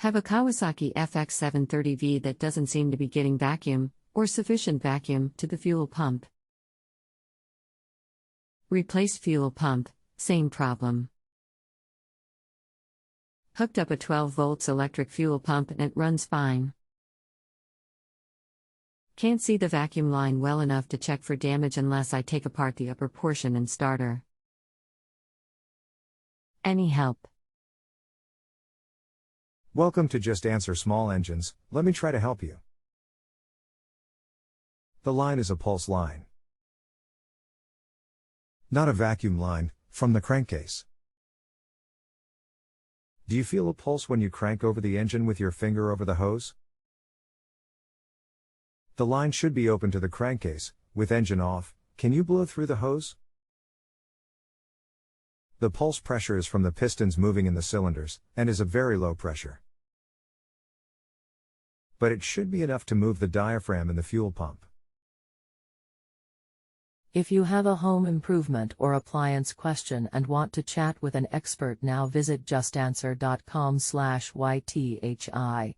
Have a Kawasaki FX730V that doesn't seem to be getting vacuum, or sufficient vacuum, to the fuel pump. Replaced fuel pump, same problem. Hooked up a 12 volts electric fuel pump and it runs fine. Can't see the vacuum line well enough to check for damage unless I take apart the upper portion and starter. Any help? Welcome to Just Answer Small Engines. Let me try to help you. The line is a pulse line, not a vacuum line, from the crankcase. Do you feel a pulse when you crank over the engine with your finger over the hose? The line should be open to the crankcase. With engine off, can you blow through the hose? The pulse pressure is from the pistons moving in the cylinders, and is a very low pressure. But it should be enough to move the diaphragm in the fuel pump. If you have a home improvement or appliance question and want to chat with an expert now, visit justanswer.com/ythi.